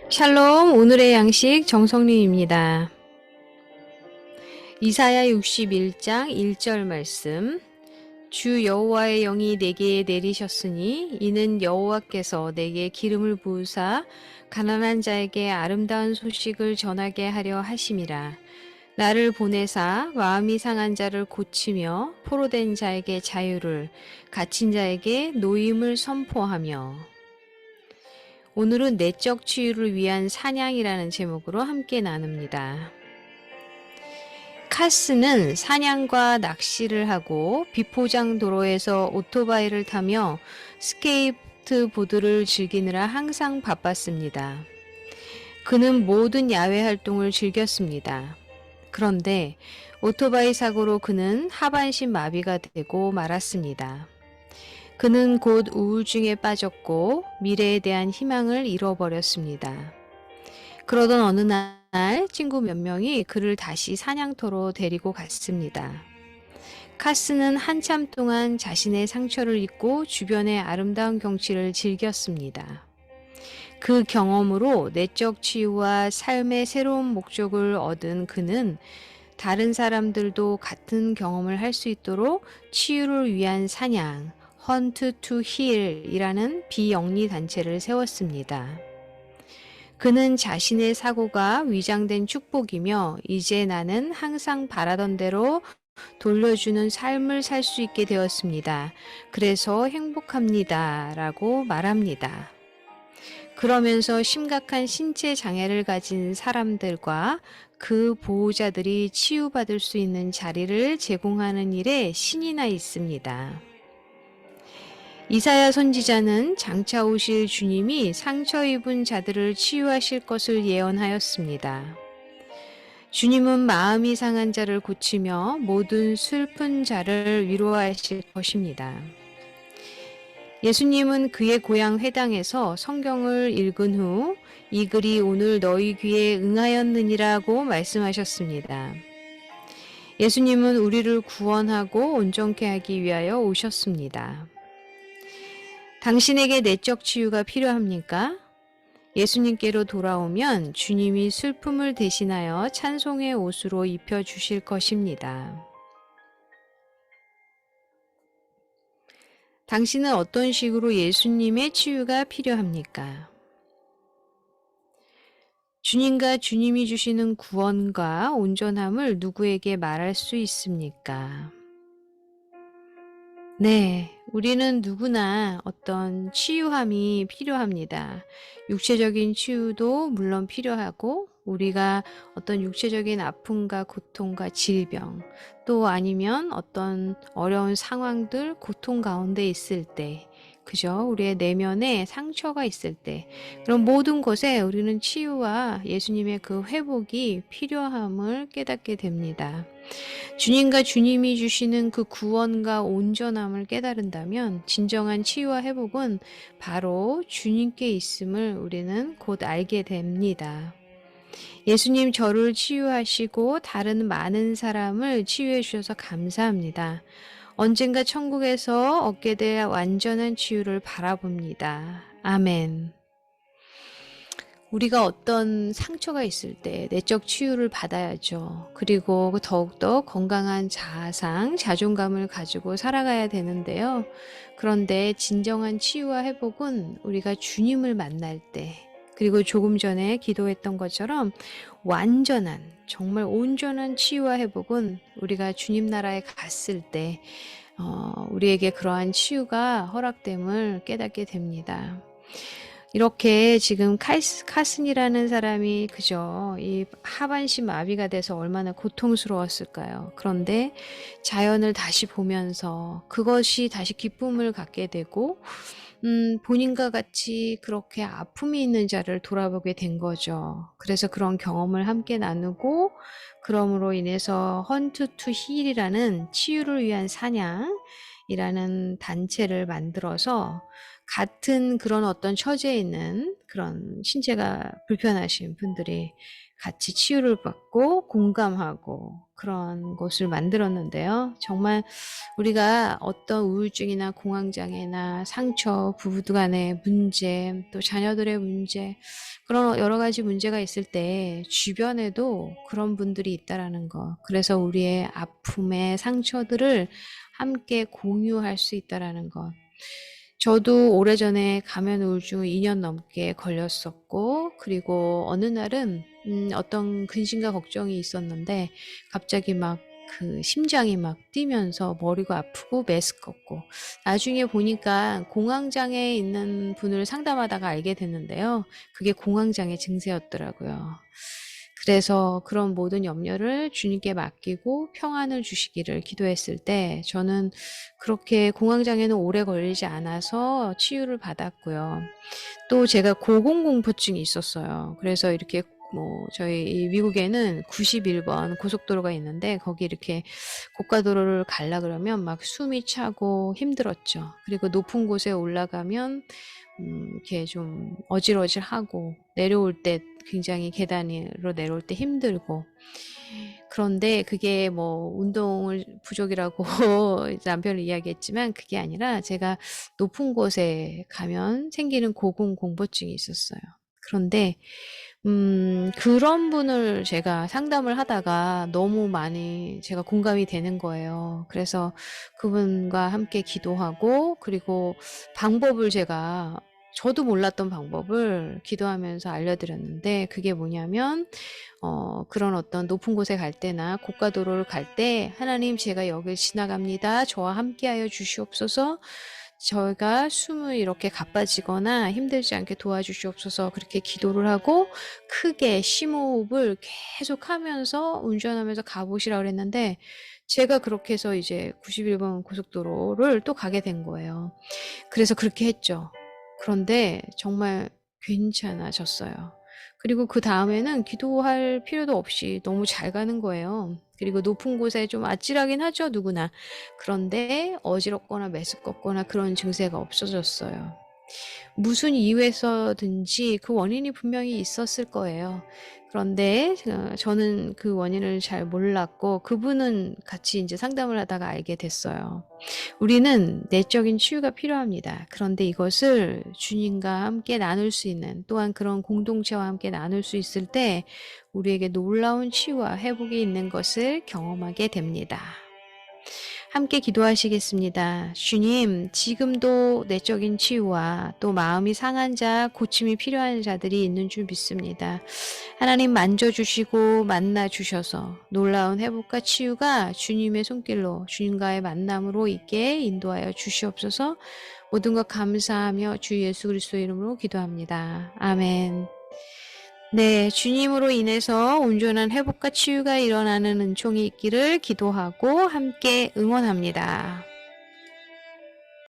샬롬, 오늘의 양식 정성림입니다. 이사야 61장 1절 말씀. 주 여호와의 영이 내게 내리셨으니 이는 여호와께서 내게 기름을 부으사 가난한 자에게 아름다운 소식을 전하게 하려 하심이라. 나를 보내사 마음이 상한 자를 고치며 포로된 자에게 자유를, 갇힌 자에게 노임을 선포하며. 오늘은 내적 치유를 위한 사냥이라는 제목으로 함께 나눕니다. 카스는 사냥과 낚시를 하고 비포장 도로에서 오토바이를 타며 스케이트보드를 즐기느라 항상 바빴습니다. 그는 모든 야외 활동을 즐겼습니다. 그런데 오토바이 사고로 그는 하반신 마비가 되고 말았습니다. 그는 곧 우울증에 빠졌고 미래에 대한 희망을 잃어버렸습니다. 그러던 어느 날 친구 몇 명이 그를 다시 사냥터로 데리고 갔습니다. 카스는 한참 동안 자신의 상처를 잊고 주변의 아름다운 경치를 즐겼습니다. 그 경험으로 내적 치유와 삶의 새로운 목적을 얻은 그는 다른 사람들도 같은 경험을 할 수 있도록 치유를 위한 사냥, Hunt to Heal이라는 비영리 단체를 세웠습니다. 그는 자신의 사고가 위장된 축복이며 이제 나는 항상 바라던 대로 돌려주는 삶을 살 수 있게 되었습니다. 그래서 행복합니다. 라고 말합니다. 그러면서 심각한 신체 장애를 가진 사람들과 그 보호자들이 치유받을 수 있는 자리를 제공하는 일에 신이 나 있습니다. 이사야 선지자는 장차 오실 주님이 상처 입은 자들을 치유하실 것을 예언하였습니다. 주님은 마음이 상한 자를 고치며 모든 슬픈 자를 위로하실 것입니다. 예수님은 그의 고향 회당에서 성경을 읽은 후 이 글이 오늘 너희 귀에 응하였느니라고 말씀하셨습니다. 예수님은 우리를 구원하고 온전케 하기 위하여 오셨습니다. 당신에게 내적 치유가 필요합니까? 예수님께로 돌아오면 주님이 슬픔을 대신하여 찬송의 옷으로 입혀주실 것입니다. 당신은 어떤 식으로 예수님의 치유가 필요합니까? 주님과 주님이 주시는 구원과 온전함을 누구에게 말할 수 있습니까? 네, 우리는 누구나 어떤 치유함이 필요합니다. 육체적인 치유도 물론 필요하고, 우리가 어떤 육체적인 아픔과 고통과 질병, 또 아니면 어떤 어려운 상황들, 고통 가운데 있을 때, 그죠? 우리의 내면에 상처가 있을 때, 그런 모든 것에 우리는 치유와 예수님의 그 회복이 필요함을 깨닫게 됩니다. 주님과 주님이 주시는 그 구원과 온전함을 깨달은다면 진정한 치유와 회복은 바로 주님께 있음을 우리는 곧 알게 됩니다. 예수님 저를 치유하시고 다른 많은 사람을 치유해 주셔서 감사합니다. 언젠가 천국에서 얻게 될 완전한 치유를 바라봅니다. 아멘. 우리가 어떤 상처가 있을 때 내적 치유를 받아야죠. 그리고 더욱더 건강한 자아상, 자존감을 가지고 살아가야 되는데요. 그런데 진정한 치유와 회복은 우리가 주님을 만날 때, 그리고 조금 전에 기도했던 것처럼 완전한, 정말 온전한 치유와 회복은 우리가 주님 나라에 갔을 때 우리에게 그러한 치유가 허락됨을 깨닫게 됩니다. 이렇게 지금 카슨이라는 사람이 그저 이 하반신 마비가 돼서 얼마나 고통스러웠을까요? 그런데 자연을 다시 보면서 그것이 다시 기쁨을 갖게 되고, 본인과 같이 그렇게 아픔이 있는 자를 돌아보게 된 거죠. 그래서 그런 경험을 함께 나누고, 그럼으로 인해서 헌트 투 힐이라는 치유를 위한 사냥이라는 단체를 만들어서 같은 그런 어떤 처지에 있는 그런 신체가 불편하신 분들이 같이 치유를 받고 공감하고 그런 곳을 만들었는데요. 정말 우리가 어떤 우울증이나 공황장애나 상처, 부부 간의 문제, 또 자녀들의 문제, 그런 여러 가지 문제가 있을 때 주변에도 그런 분들이 있다라는 거. 그래서 우리의 아픔의 상처들을 함께 공유할 수 있다라는 것. 저도 오래전에 가면 우울증을 2년 넘게 걸렸었고, 그리고 어느 날은 어떤 근심과 걱정이 있었는데 갑자기 막 그 심장이 막 뛰면서 머리가 아프고 메스껍고, 나중에 보니까 공황장애에 있는 분을 상담하다가 알게 됐는데요. 그게 공황장애 증세였더라고요. 그래서 그런 모든 염려를 주님께 맡기고 평안을 주시기를 기도했을 때 저는 그렇게 공황장애는 오래 걸리지 않아서 치유를 받았고요. 또 제가 고공공포증이 있었어요. 그래서 이렇게 뭐 저희 이 미국에는 91번 고속도로가 있는데 거기 이렇게 고가도로를 가려 그러면 막 숨이 차고 힘들었죠. 그리고 높은 곳에 올라가면 이렇게 좀 어질어질하고 내려올 때 굉장히 계단으로 내려올 때 힘들고, 그런데 그게 뭐 운동을 부족이라고 남편이 이야기했지만 그게 아니라 제가 높은 곳에 가면 생기는 고공공포증이 있었어요. 그런데 그런 분을 제가 상담을 하다가 너무 많이 제가 공감이 되는 거예요. 그래서 그분과 함께 기도하고, 그리고 방법을 제가 저도 몰랐던 방법을 기도하면서 알려드렸는데, 그게 뭐냐면 그런 어떤 높은 곳에 갈 때나 고가도로를 갈 때 하나님, 제가 여길 지나갑니다. 저와 함께하여 주시옵소서. 저희가 숨을 이렇게 가빠지거나 힘들지 않게 도와주시옵소서, 그렇게 기도를 하고 크게 심호흡을 계속 하면서 운전하면서 가보시라 그랬는데, 제가 그렇게 해서 이제 91번 고속도로를 또 가게 된 거예요. 그래서 그렇게 했죠. 그런데 정말 괜찮아졌어요. 그리고 그 다음에는 기도할 필요도 없이 너무 잘 가는 거예요. 그리고 높은 곳에 좀 아찔하긴 하죠, 누구나. 그런데 어지럽거나 메스껍거나 그런 증세가 없어졌어요. 무슨 이유에서든지 그 원인이 분명히 있었을 거예요. 그런데 저는 그 원인을 잘 몰랐고, 그분은 같이 이제 상담을 하다가 알게 됐어요. 우리는 내적인 치유가 필요합니다. 그런데 이것을 주님과 함께 나눌 수 있는, 또한 그런 공동체와 함께 나눌 수 있을 때 우리에게 놀라운 치유와 회복이 있는 것을 경험하게 됩니다. 함께 기도하시겠습니다. 주님, 지금도 내적인 치유와 또 마음이 상한 자, 고침이 필요한 자들이 있는 줄 믿습니다. 하나님, 만져주시고 만나주셔서 놀라운 회복과 치유가 주님의 손길로, 주님과의 만남으로 있게 인도하여 주시옵소서. 모든 것 감사하며 주 예수 그리스도 이름으로 기도합니다. 아멘. 네, 주님으로 인해서 온전한 회복과 치유가 일어나는 은총이 있기를 기도하고 함께 응원합니다.